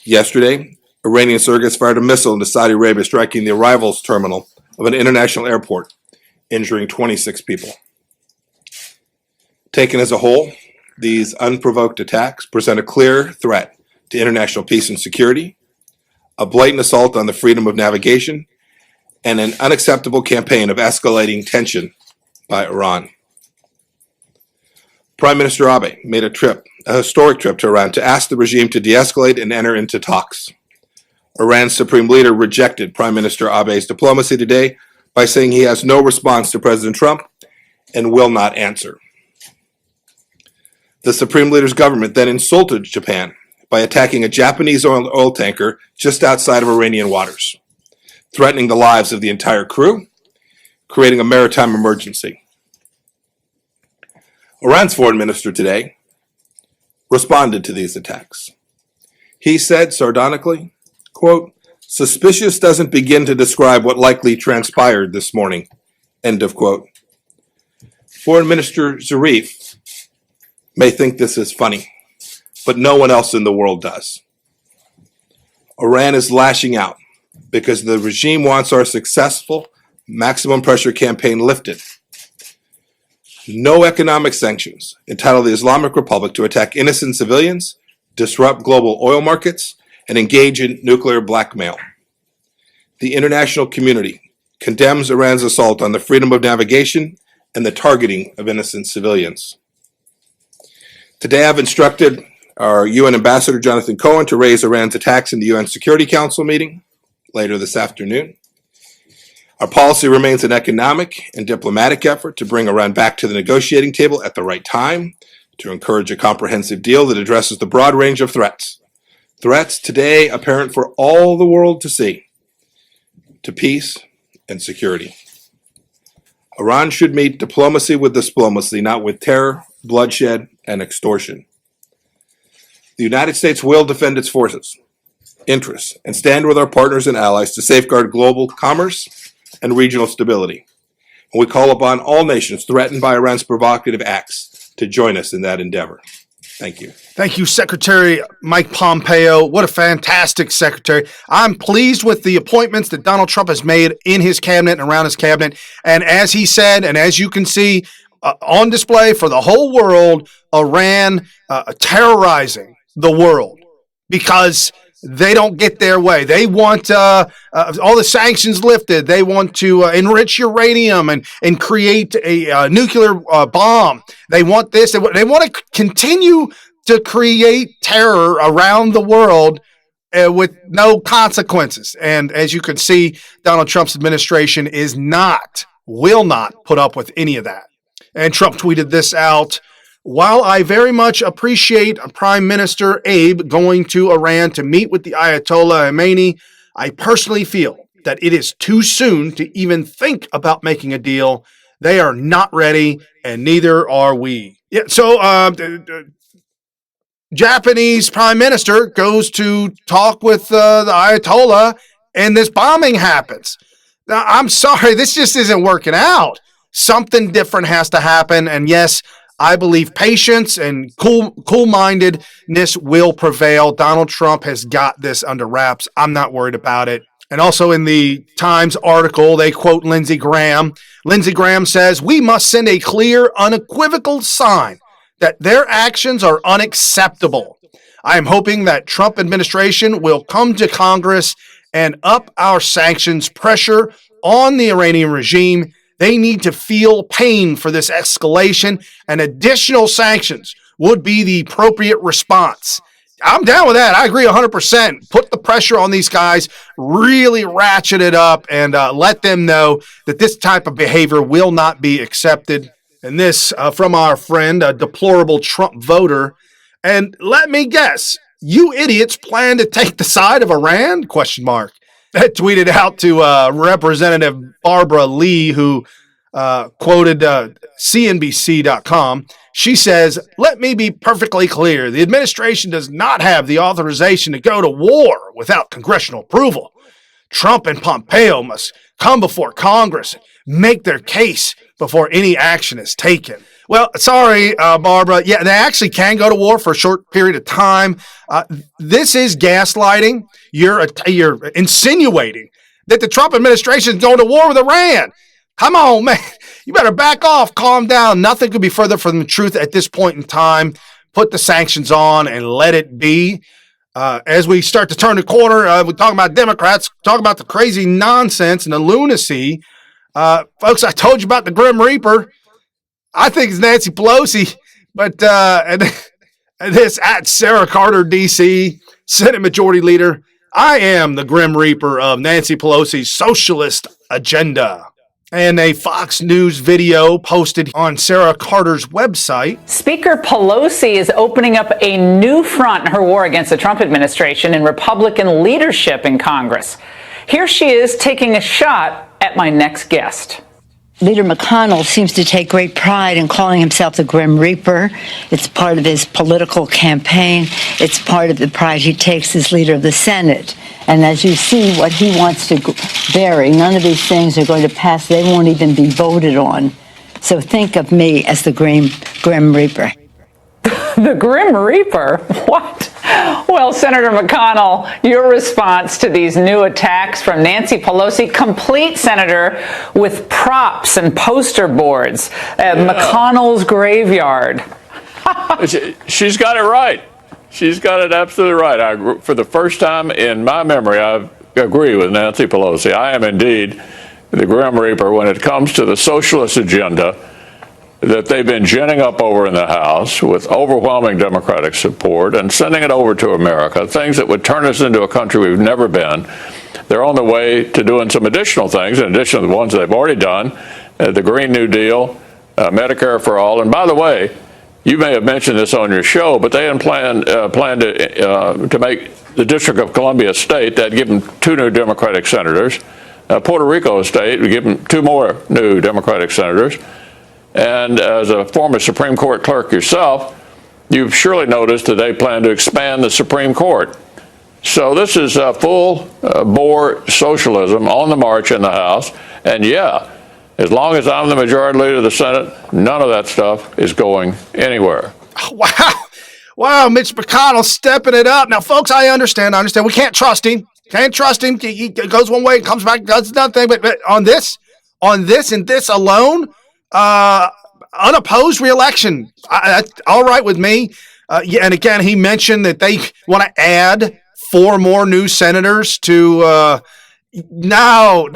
Yesterday, Iranian surrogates fired a missile into Saudi Arabia, striking the arrivals terminal of an international airport, injuring 26 people. Taken as a whole, these unprovoked attacks present a clear threat to international peace and security, a blatant assault on the freedom of navigation, and an unacceptable campaign of escalating tension by Iran. Prime Minister Abe made a historic trip to Iran to ask the regime to de-escalate and enter into talks. Iran's supreme leader rejected Prime Minister Abe's diplomacy today by saying he has no response to President Trump and will not answer. The supreme leader's government then insulted Japan by attacking a Japanese oil tanker just outside of Iranian waters, threatening the lives of the entire crew, creating a maritime emergency. Iran's foreign minister today responded to these attacks. He said sardonically, quote, "Suspicious doesn't begin to describe what likely transpired this morning," end of quote. Foreign Minister Zarif may think this is funny, but no one else in the world does. Iran is lashing out because the regime wants our successful maximum pressure campaign lifted. No economic sanctions entitle the Islamic Republic to attack innocent civilians, disrupt global oil markets, and engage in nuclear blackmail. The international community condemns Iran's assault on the freedom of navigation and the targeting of innocent civilians. Today, I've instructed our UN Ambassador Jonathan Cohen to raise Iran's attacks in the UN Security Council meeting later this afternoon. Our policy remains an economic and diplomatic effort to bring Iran back to the negotiating table at the right time, to encourage a comprehensive deal that addresses the broad range of threats. Threats today apparent for all the world to see, to peace and security. Iran should meet diplomacy with diplomacy, not with terror, bloodshed, and extortion. The United States will defend its forces, interests, and stand with our partners and allies to safeguard global commerce and regional stability. And we call upon all nations threatened by Iran's provocative acts to join us in that endeavor. Thank you. Thank you, Secretary Mike Pompeo. What a fantastic secretary. I'm pleased with the appointments that Donald Trump has made in his cabinet and around his cabinet. And as he said, and as you can see on display for the whole world, Iran terrorizing the world because they don't get their way. They want all the sanctions lifted. They want to enrich uranium and create a nuclear bomb. They want this. They want to continue to create terror around the world with no consequences. And as you can see, Donald Trump's administration will not put up with any of that. And Trump tweeted this out. While I very much appreciate Prime Minister Abe going to Iran to meet with the Ayatollah Khamenei, I personally feel that it is too soon to even think about making a deal. They are not ready, and neither are we. Yeah, so Japanese Prime Minister goes to talk with the Ayatollah, and this bombing happens. Now, I'm sorry, this just isn't working out. Something different has to happen, and yes, I believe patience and cool-mindedness will prevail. Donald Trump has got this under wraps. I'm not worried about it. And also in the Times article, they quote Lindsey Graham. Lindsey Graham says, "We must send a clear, unequivocal sign that their actions are unacceptable. I am hoping that Trump administration will come to Congress and up our sanctions pressure on the Iranian regime. They need to feel pain for this escalation, and additional sanctions would be the appropriate response." I'm down with that. I agree 100%. Put the pressure on these guys, really ratchet it up, and let them know that this type of behavior will not be accepted. And this from our friend, a deplorable Trump voter. And let me guess, you idiots plan to take the side of Iran? ? That tweeted out to Representative Barbara Lee, who quoted CNBC.com. She says, "Let me be perfectly clear. The administration does not have the authorization to go to war without congressional approval. Trump and Pompeo must come before Congress and make their case before any action is taken." Well, sorry, Barbara. Yeah, they actually can go to war for a short period of time. This is gaslighting. You're insinuating that the Trump administration is going to war with Iran. Come on, man. You better back off, calm down. Nothing could be further from the truth at this point in time. Put the sanctions on and let it be. As we start to turn the corner, we're talking about Democrats, talking about the crazy nonsense and the lunacy. Folks, I told you about the Grim Reaper. I think it's Nancy Pelosi, but and this at Sarah Carter, D.C., Senate Majority Leader. I am the Grim Reaper of Nancy Pelosi's socialist agenda. And a Fox News video posted on Sarah Carter's website. Speaker Pelosi is opening up a new front in her war against the Trump administration and Republican leadership in Congress. Here she is taking a shot at my next guest. Leader McConnell seems to take great pride in calling himself the Grim Reaper. It's part of his political campaign. It's part of the pride he takes as leader of the Senate. And as you see what he wants to bury, none of these things are going to pass. They won't even be voted on. So think of me as the Grim Reaper. The Grim Reaper? What? Well, Senator McConnell, your response to these new attacks from Nancy Pelosi, complete, Senator, with props and poster boards at McConnell's graveyard. She's got it right. She's got it absolutely right. For the first time in my memory, I agree with Nancy Pelosi. I am indeed the Grim Reaper when it comes to the socialist agenda that they've been ginning up over in the House with overwhelming Democratic support and sending it over to America, things that would turn us into a country we've never been. They're on the way to doing some additional things, in addition to the ones they've already done, the Green New Deal, Medicare for all. And by the way, you may have mentioned this on your show, but they had planned to make the District of Columbia state. That'd give them 2 new Democratic senators. Puerto Rico state would give them 2 more new Democratic senators. And as a former Supreme Court clerk yourself, you've surely noticed that they plan to expand the Supreme Court. So this is full bore socialism on the march in the House. And yeah, as long as I'm the majority leader of the Senate, none of that stuff is going anywhere. Wow. Wow, Mitch McConnell stepping it up. Now, folks, I understand. We can't trust him. He goes one way, comes back, does nothing. But on this and this alone, unopposed reelection, that's all right with me. And again, he mentioned that they want to add 4 more new senators to. No,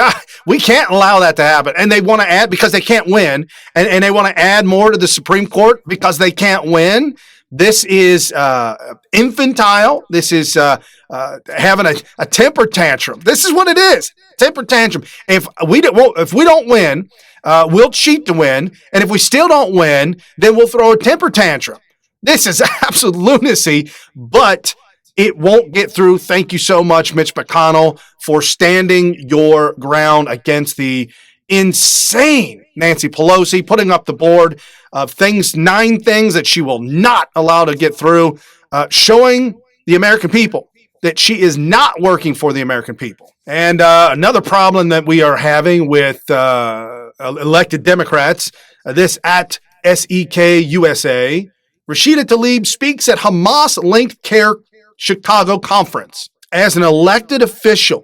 we can't allow that to happen. And they want to add because they can't win, and they want to add more to the Supreme Court because they can't win. This is infantile. This is having a temper tantrum. This is what it is. Temper tantrum. If we don't win, we'll cheat to win, and if we still don't win, then we'll throw a temper tantrum. This is absolute lunacy, but it won't get through. Thank you so much, Mitch McConnell, for standing your ground against the insane Nancy Pelosi, putting up the board of 9 things that she will not allow to get through, showing the American people that she is not working for the American people. And another problem that we are having with elected Democrats, this at SEK USA, Rashida Tlaib speaks at Hamas-linked CARE Chicago conference. As an elected official,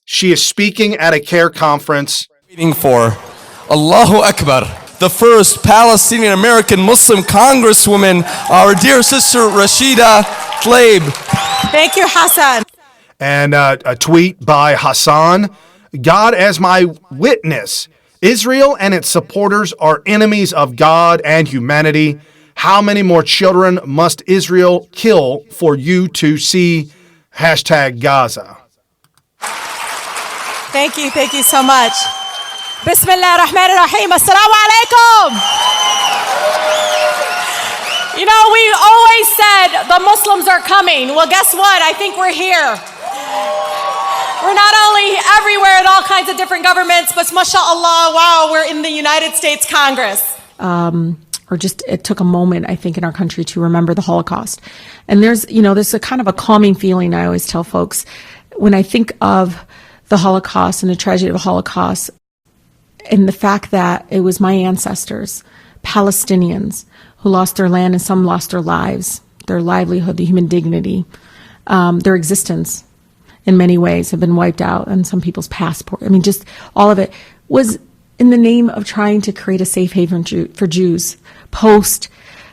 she is speaking at a CARE conference. Waiting for Allahu Akbar, the first Palestinian American Muslim Congresswoman, our dear sister Rashida Tlaib. Thank you, Hassan. And a tweet by Hassan, God as my witness, Israel and its supporters are enemies of God and humanity. How many more children must Israel kill for you to see #Gaza? Thank you so much. Bismillah ar-Rahman ar-Rahim. Assalamu alaikum. You know, we always said the Muslims are coming. Well, guess what? I think we're here. We're not only everywhere in all kinds of different governments, but mashallah, wow, we're in the United States Congress. It took a moment, I think, in our country to remember the Holocaust. And there's a kind of a calming feeling I always tell folks when I think of the Holocaust and the tragedy of the Holocaust and the fact that it was my ancestors, Palestinians, who lost their land and some lost their lives, their livelihood, the human dignity, their existence in many ways have been wiped out, and some people's passport. I mean, just all of it was in the name of trying to create a safe haven for Jews post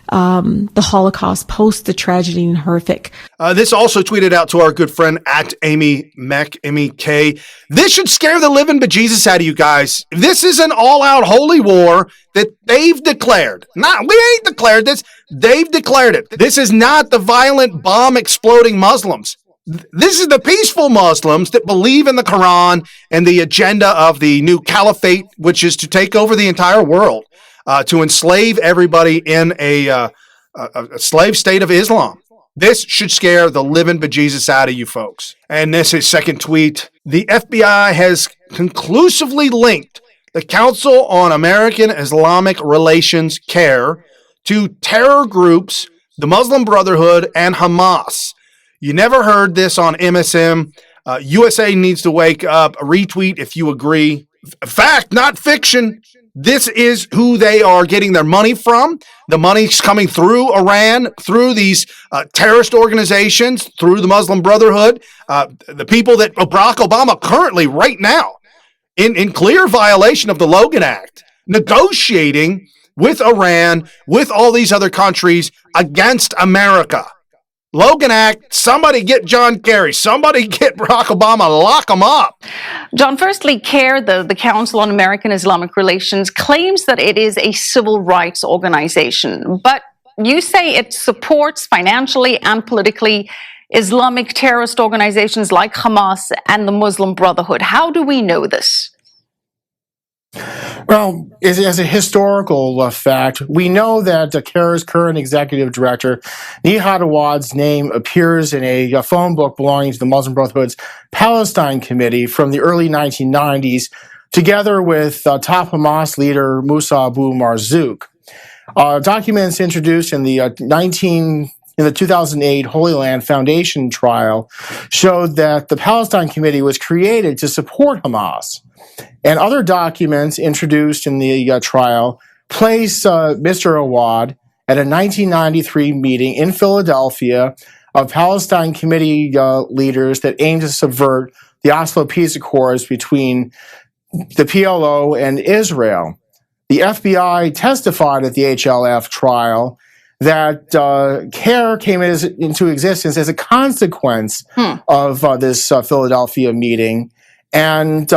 the Holocaust, post the tragedy and horrific. This also tweeted out to our good friend at Amy Meck, M-E-K. This should scare the living bejesus out of you guys. This is an all-out holy war that they've declared. We ain't declared this. They've declared it. This is not the violent bomb-exploding Muslims. This is the peaceful Muslims that believe in the Quran and the agenda of the new caliphate, which is to take over the entire world, to enslave everybody in a slave state of Islam. This should scare the living bejesus out of you folks. And this is second tweet. The FBI has conclusively linked the Council on American Islamic Relations, CARE, to terror groups, the Muslim Brotherhood, and Hamas. You never heard this on MSM. USA needs to wake up. Retweet if you agree. Fact, not fiction. This is who they are getting their money from. The money's coming through Iran, through these terrorist organizations, through the Muslim Brotherhood, the people that Barack Obama currently, right now, in clear violation of the Logan Act, negotiating with Iran, with all these other countries against America. Logan Act, somebody get John Kerry, somebody get Barack Obama, lock them up. John, firstly, CARE, the Council on American Islamic Relations, claims that it is a civil rights organization, but you say it supports financially and politically Islamic terrorist organizations like Hamas and the Muslim Brotherhood. How do we know this? Well, as a historical fact, we know that CARE's current executive director, Nihad Awad's name appears in a phone book belonging to the Muslim Brotherhood's Palestine Committee from the early 1990s, together with top Hamas leader Musa Abu Marzouk. Documents introduced in the 2008 Holy Land Foundation trial showed that the Palestine Committee was created to support Hamas. And other documents introduced in the trial place Mr. Awad at a 1993 meeting in Philadelphia of Palestine Committee leaders that aimed to subvert the Oslo Peace Accords between the PLO and Israel. The FBI testified at the HLF trial that CARE came into existence as a consequence of this Philadelphia meeting, and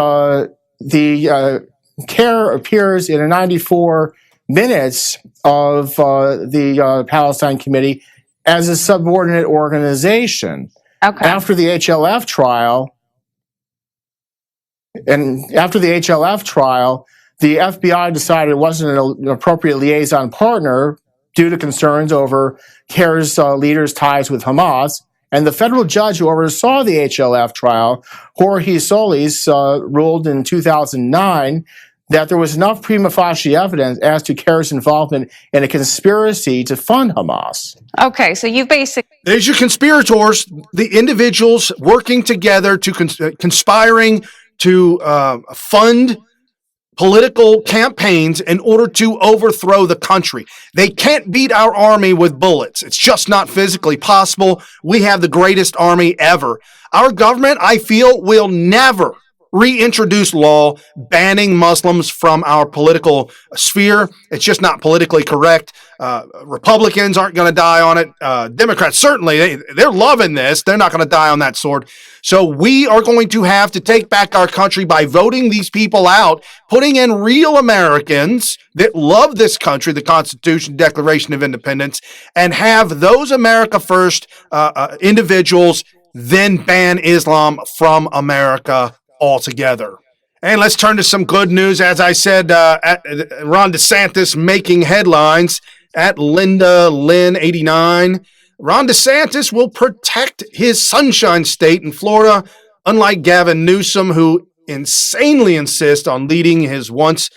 the CARE appears in a 94 minutes of the Palestine Committee as a subordinate organization. Okay. After the HLF trial, the FBI decided it wasn't an appropriate liaison partner due to concerns over CARE's leaders' ties with Hamas. And the federal judge who oversaw the HLF trial, Jorge Solis, ruled in 2009 that there was enough prima facie evidence as to CARE's involvement in a conspiracy to fund Hamas. Okay, so you basically... There's your conspirators, the individuals working together to conspiring to fund political campaigns in order to overthrow the country. They can't beat our army with bullets. It's just not physically possible. We have the greatest army ever. Our government, I feel, will never reintroduce law banning Muslims from our political sphere. It's just not politically correct. Republicans aren't going to die on it. Democrats, certainly, they're loving this. They're not going to die on that sword. So we are going to have to take back our country by voting these people out, putting in real Americans that love this country, the Constitution, Declaration of Independence, and have those America First individuals then ban Islam from America altogether. And let's turn to some good news. As I said, Ron DeSantis making headlines at Linda Lynn 89. Ron DeSantis will protect his Sunshine State in Florida, unlike Gavin Newsom, who insanely insists on leading his once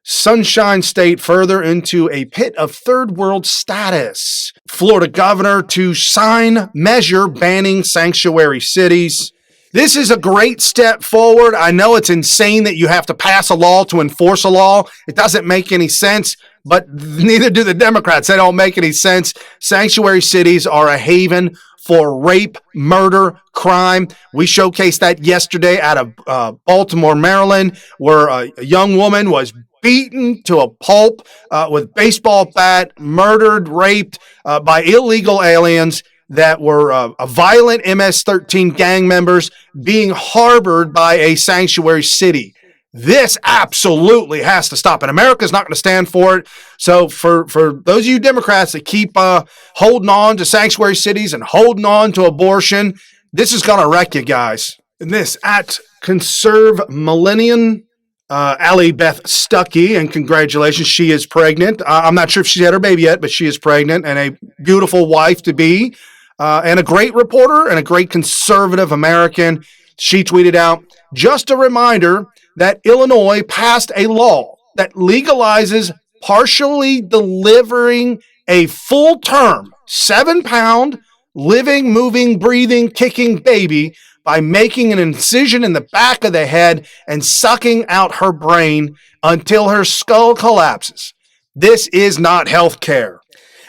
Sunshine State further into a pit of third world status. Florida governor to sign measure banning sanctuary cities. This is a great step forward. I know it's insane that you have to pass a law to enforce a law. It doesn't make any sense, but neither do the Democrats. They don't make any sense. Sanctuary cities are a haven for rape, murder, crime. We showcased that yesterday out of Baltimore, Maryland, where a young woman was beaten to a pulp with a baseball bat, murdered, raped by illegal aliens that were a violent MS-13 gang members being harbored by a sanctuary city. This absolutely has to stop, and America's not going to stand for it. So for those of you Democrats that keep holding on to sanctuary cities and holding on to abortion, this is going to wreck you guys. And this at Conserve Millennium, Allie Beth Stuckey, and congratulations, she is pregnant. I'm not sure if she's had her baby yet, but she is pregnant and a beautiful wife to be. And a great reporter and a great conservative American. She tweeted out, just a reminder that Illinois passed a law that legalizes partially delivering a full-term 7-pound living, moving, breathing, kicking baby by making an incision in the back of the head and sucking out her brain until her skull collapses. This is not health care.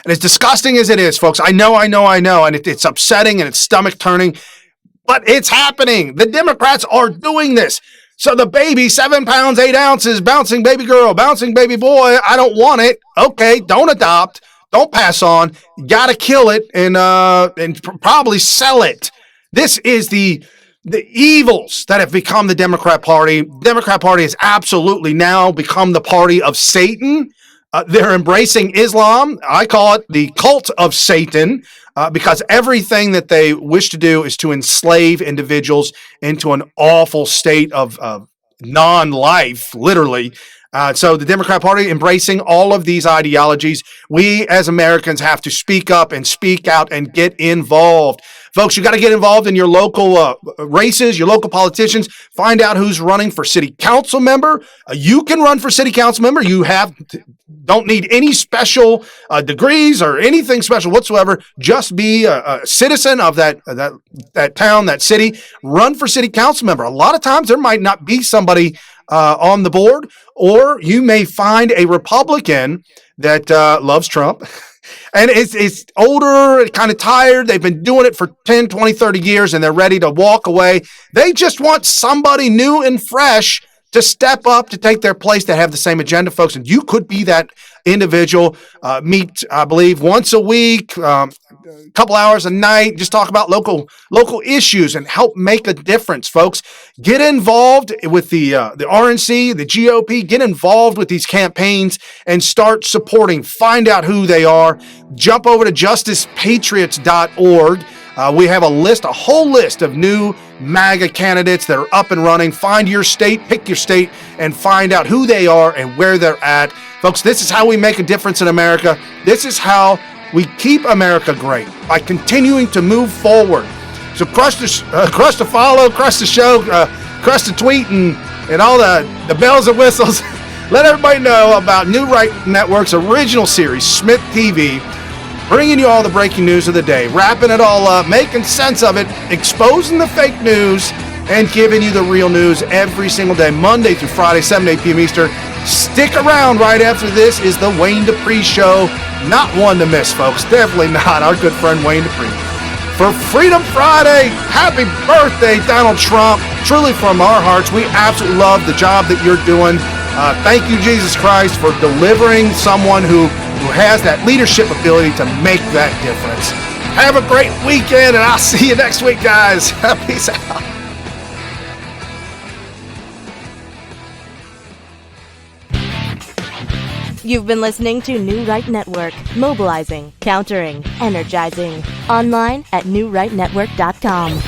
And as disgusting as it is, folks, I know, and it's upsetting and it's stomach-turning, but it's happening. The Democrats are doing this. So the baby, 7 pounds, 8 ounces, bouncing baby girl, bouncing baby boy, I don't want it. Okay, don't adopt. Don't pass on. You got to kill it and probably sell it. This is the evils that have become the Democrat Party. Democrat Party has absolutely now become the party of Satan. They're embracing Islam. I call it the cult of Satan because everything that they wish to do is to enslave individuals into an awful state of non-life, literally. So the Democrat Party embracing all of these ideologies. We as Americans have to speak up and speak out and get involved. Folks, you got to get involved in your local races, your local politicians. Find out who's running for city council member. You can run for city council member. You don't need any special degrees or anything special whatsoever. Just be a citizen of that town, that city. Run for city council member. A lot of times there might not be somebody on the board, or you may find a Republican that loves Trump. And it's older, kind of tired. They've been doing it for 10, 20, 30 years, and they're ready to walk away. They just want somebody new and fresh to step up, to take their place, to have the same agenda, folks. And you could be that individual. Meet, I believe, once a week, a couple hours a night, just talk about local issues and help make a difference, folks. Get involved with the RNC, the GOP. Get involved with these campaigns and start supporting. Find out who they are. Jump over to justicepatriots.org. We have a whole list of new MAGA candidates that are up and running. Find your state, pick your state, and find out who they are and where they're at. Folks, this is how we make a difference in America. This is how we keep America great, by continuing to move forward. So crush the follow, crush the show, crush the tweet, and all the bells and whistles. Let everybody know about New Right Network's original series, Smith TV, bringing you all the breaking news of the day, wrapping it all up, making sense of it, exposing the fake news, and giving you the real news every single day, Monday through Friday, 7 to 8 p.m. Eastern. Stick around. Right after this is the Wayne Dupree Show. Not one to miss, folks. Definitely not. Our good friend Wayne Dupree. For Freedom Friday, happy birthday, Donald Trump. Truly from our hearts, we absolutely love the job that you're doing. Thank you, Jesus Christ, for delivering someone who has that leadership ability to make that difference. Have a great weekend, and I'll see you next week, guys. Peace out. You've been listening to New Right Network, mobilizing, countering, energizing. Online at newrightnetwork.com.